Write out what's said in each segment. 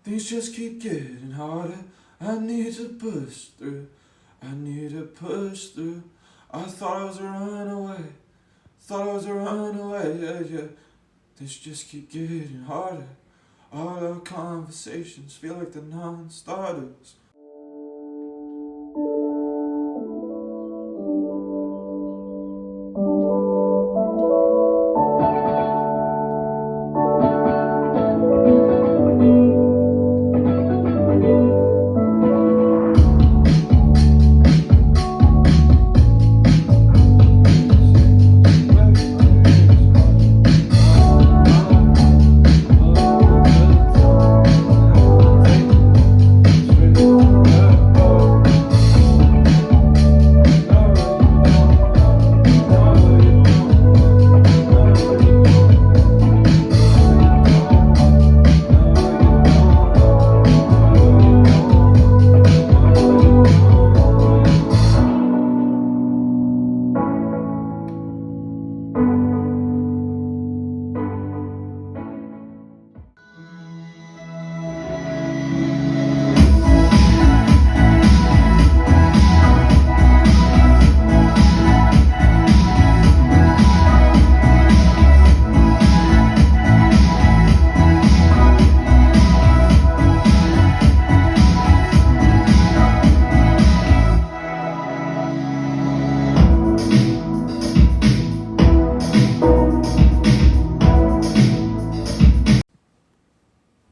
Things just keep getting harder. I need to push through. I need to push through. I thought I was a runaway. Thought I was a runaway, yeah. Things just keep getting harder. All our conversations feel like they're non-starters.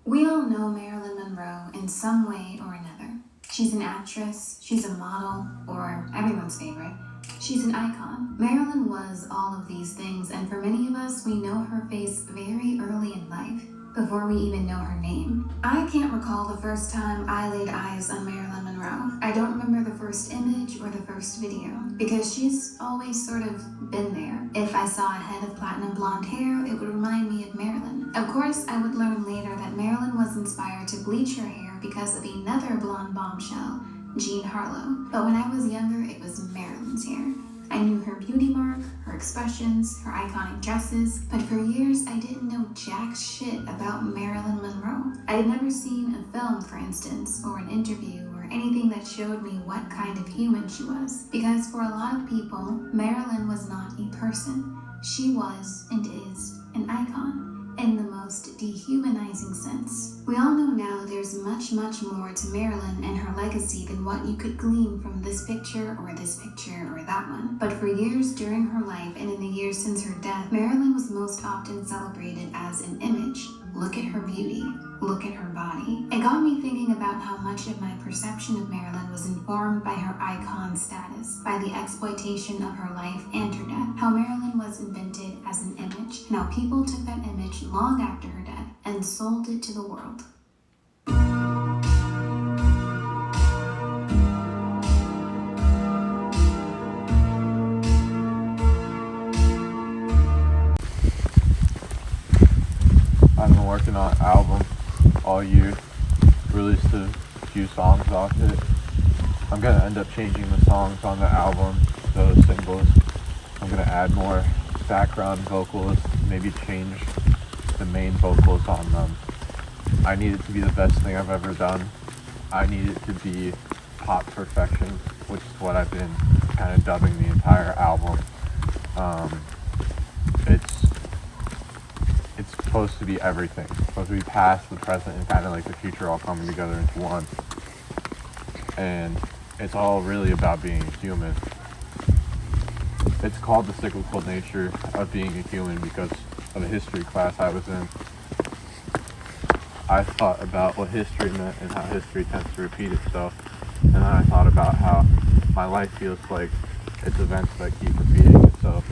We all know Marilyn Monroe in some way or another. She's an actress, she's a model, or everyone's favorite, she's an icon. Marilyn was all of these things, and for many of us, we know her face very early in life, before we even know her name. I can't recall the first time I laid eyes on Marilyn Monroe. I don't remember the first image or the first video, because she's always sort of been there. If I saw a head of platinum blonde hair, it would remind me of Marilyn. Of course, I would learn later that Marilyn was inspired to bleach her hair because of another blonde bombshell, Jean Harlow. But when I was younger, it was Marilyn's hair. I knew her beauty mark, her expressions, her iconic dresses, but for years I didn't know jack shit about Marilyn Monroe. I had never seen a film, for instance, or an interview, or anything that showed me what kind of human she was. Because for a lot of people, Marilyn was not a person. She was, and is, an icon, in the most dehumanizing sense. We all know now there's much more to Marilyn and her legacy than what you could glean from this picture or that one. But for years during her life and in the years since her death, Marilyn was most often celebrated as an image. Look at her beauty. Look at her body. It got me thinking about how much of my perception of Marilyn was informed by her icon status, by the exploitation of her life and her death, how Marilyn was invented as an image, and how people took that image long after her death and sold it to the world. I've been working on an album all year, released a few songs off it. I'm going to end up changing the songs on the album, those singles. I'm going to add more background vocals, maybe change the main vocals on them. I need it to be the best thing I've ever done. I need it to be pop perfection, which is what I've been kind of dubbing the entire album. It's supposed to be everything. It's supposed to be past, the present, and kind of like the future all coming together into one. And it's all really about being a human. It's called The Cyclical Nature of Being a Human because of a history class I was in. I thought about what history meant and how history tends to repeat itself. And then I thought about how my life feels like it's events that keep repeating itself.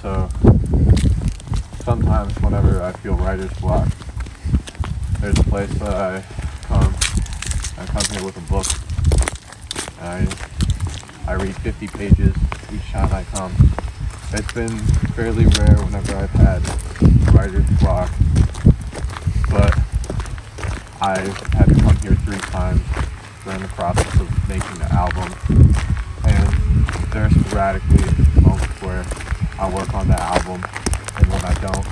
So sometimes whenever I feel writer's block, there's a place that I come here with a book, and I I read 50 pages each time I come. It's been fairly rare whenever I've had writer's block, but I've had to come here 3 times during the process of making the album, and there are sporadically moments where I work on the album and when I don't,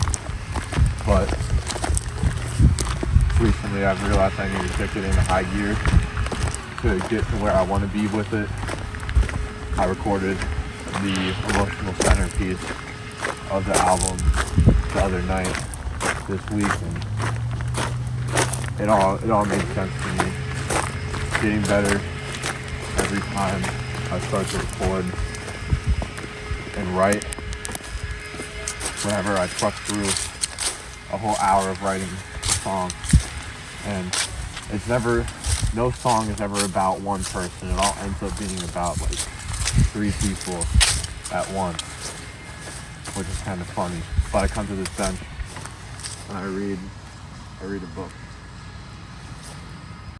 but recently I've realized I need to kick it into high gear to get to where I want to be with it. I recorded the emotional centerpiece of the album the other night this week, and it all made sense to me. Getting better every time I start to record and write. Whenever I truck through a whole hour of writing a song, and it's never, no song is ever about one person. It all ends up being about like 3 people at once, which is kind of funny. But I come to this bench and I read a book.